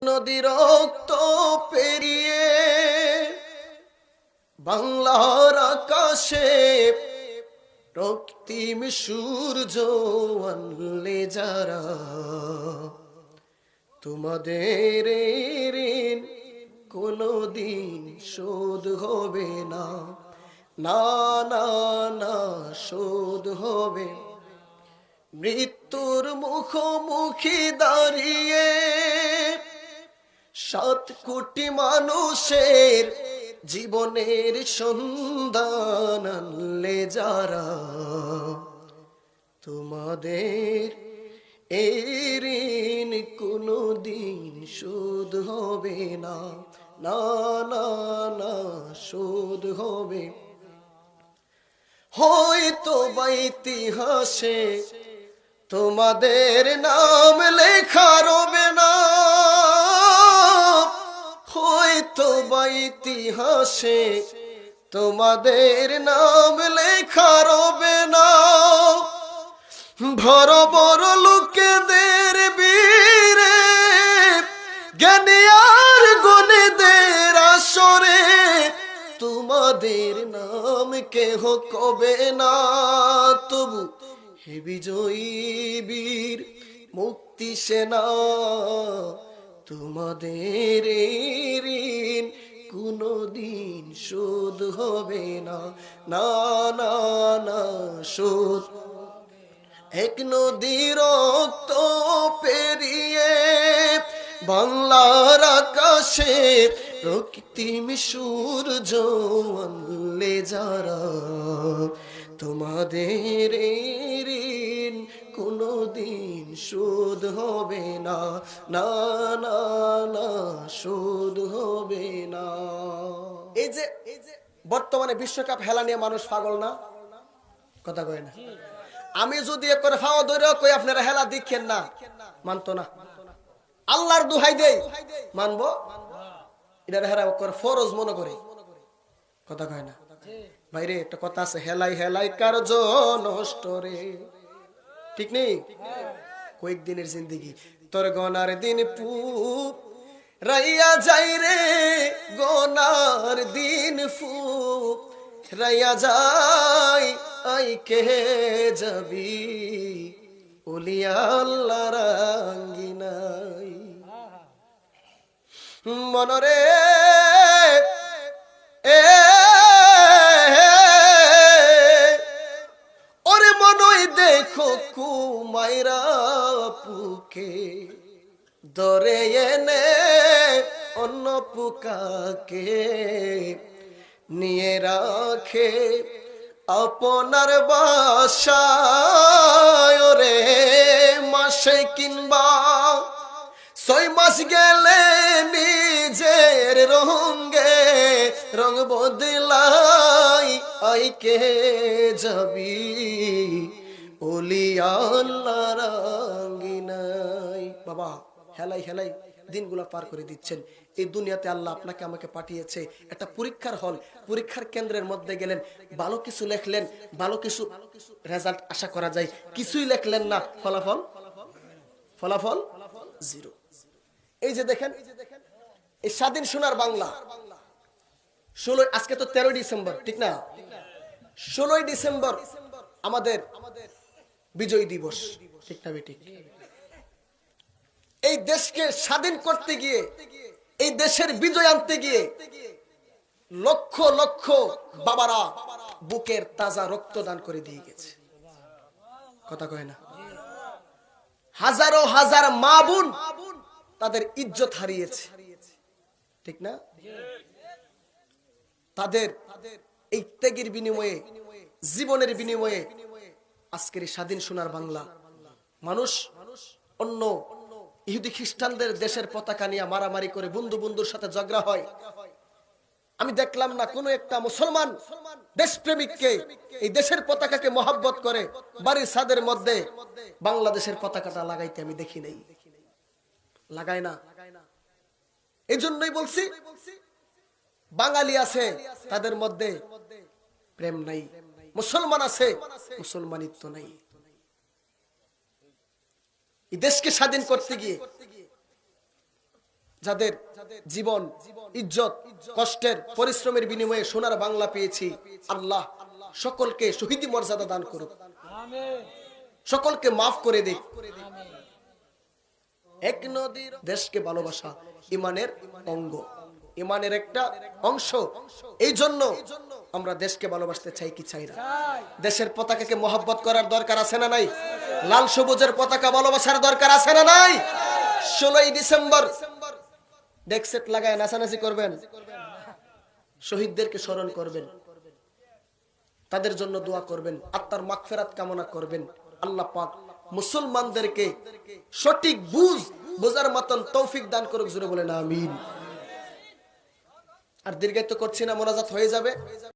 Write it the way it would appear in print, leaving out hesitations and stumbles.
নদী রক্ত পেরিয়ে বাংলার আকাশে রক্তিম সূর্য আনলে যারা, তোমাদের ঋণ কোনদিন শোধ হবে না, না না না শোধ হবে। মৃত্যুর মুখোমুখি দাঁড়িয়ে 7 কোটি মানুষের জীবনের সন্ধান আনলে যারা, তোমাদের এই ঋণ কোনদিন শোধ হবে না, না না না শোধ হবে। হয়তো বা ইতিহাসে তোমাদের নাম লেখা রবে না, হয়তো বা ইতিহাসে তোমাদের নাম লেখা রবে না। বড় বড় লোকেদের বীরে জ্ঞানী আর গুণীদের আসরে তোমাদের নাম কেহ কবে না। তবু হে বিজয়ী বীর মুক্তি সেনা, তোমাদের ঋণ কোনদিন শোধ হবে না, না না না শোধ। এক নদী রক্ত পেরিয়ে বাংলার আকাশে রক্তিম সূর্য আনলে যারা, তোমাদের ঋণ কোনদিন শোধ হবে না, না না না শোধ হবে না। এই যে বর্তমানে বিশ্বকাপ খেলা নিয়ে মানুষ পাগল না, কথা কয় না। আমি যদি করে ফাওয়া ধরে কই আপনারা হেলা দেখেন না, মানতো না। আল্লাহর দোহাই দেই মানবো, এটা হেরা করে ফরজ মনে করে, কথা কয় না। ভাইরে একটা কথা আছে, হেলাই হেলাই কার্য নষ্ট রে, ঠিক নেই? কয়েকদিনের জিন্দেগি তোর গনার দিন পু রাইয়া যাই রে, গনার দিন ফু রাইয়া যাই, আই কে যাবি ওলিয়া আল্লাহর আঙ্গিনাই। মনরে ওরে মনই দেখো কুমাইরা পুকে ধরে এনে অন্য পুকাকে নিয়ে রাখে আপনার বাসায়। ওরে মাসে কিংবা 6 মাস গেলে নিজের রঙে রঙ বদলাই, আইকে যাবি ওলিয়া আল্লাহর আঙ্গিনাই। বাবা হেলাই হেলাই দিনগুলো পার করে দিচ্ছেন। এই দুনিয়াতে আল্লাহ আপনাকে আমাকে পাঠিয়েছে একটা পরীক্ষার হল, পরীক্ষার কেন্দ্রের মধ্যে গেলেন, ভালো কিছু লেখলেন, ভালো কিছু রেজাল্ট আশা করা যায়, কিছুই লেখলেন না, ফলাফল ফলাফল জিরো। এই যে দেখেন এই স্বাধীন সোনার বাংলা 16, আজকে তো 13 ডিসেম্বর, ঠিক না? 16 ডিসেম্বর আমাদের বিজয় দিবস, ঠিক না বেটি? এই দেশকে স্বাধীন করতে গিয়ে, এই দেশের বিজয় আনতে গিয়ে লক্ষ লক্ষ বাবারা বুকের তাজা রক্তদান করে দিয়ে গেছে, কথা কয় না। হাজারো হাজার মা বোন তাদের ইজ্জত হারিয়েছে, ঠিক না? তাদের এই ত্যাগের বিনিময়ে, জীবনের বিনিময়ে আজকের এই স্বাধীন সোনার বাংলা। মানুষ অন্য ইহুদি খ্রিস্টানদের দেশের পতাকা নিয়ে মারামারি করে, বন্ধু বন্ধুর সাথে ঝগড়া হয়। আমি দেখলাম না কোন একটা মুসলমান দেশপ্রেমিককে এই দেশের পতাকাকে মহব্বত করে বাড়ির ছাদের মধ্যে বাংলাদেশের পতাকাটা লাগাইতে আমি দেখি নাই, লাগায় না। এই জন্যই বলছি বাঙালি আছে তাদের মধ্যে প্রেম নাই, মুসলমান আছে মুসলমানিত্ব নাই। এই দেশকে স্বাধীন করতে গিয়ে যাদের জীবন, ইজ্জত, কষ্টের, পরিশ্রমের বিনিময়ে সোনার বাংলা পেয়েছি, আল্লাহ সকলকে শহীদি মর্যাদা দান করুক, সকলকে মাফ করে দিক। এক নদীর দেশকে ভালোবাসা ইমানের অঙ্গ, ইমানের একটা অংশ। এই জন্য আমরা দেশকে ভালোবাসতে চাই কি চাই না? দেশের পতাকাকে মহব্বত করার দরকার আছে না নাই? লাল সবুজের পতাকা ভালোবাসার দরকার আছে না নাই? 16ই ডিসেম্বর ডেকসেট লাগায় নাচানাচি করবেন, শহীদদেরকে স্মরণ করবেন, তাদের জন্য দোয়া করবেন, আত্মার মাগফিরাত কামনা করবেন। আল্লাহ পাক মুসলমানদেরকে সঠিক বোঝার মতন তৌফিক দান করুক, জোরে বলেন আমিন। আর দীর্ঘায়িত করছি না, মোনাজাত হয়ে যাবে।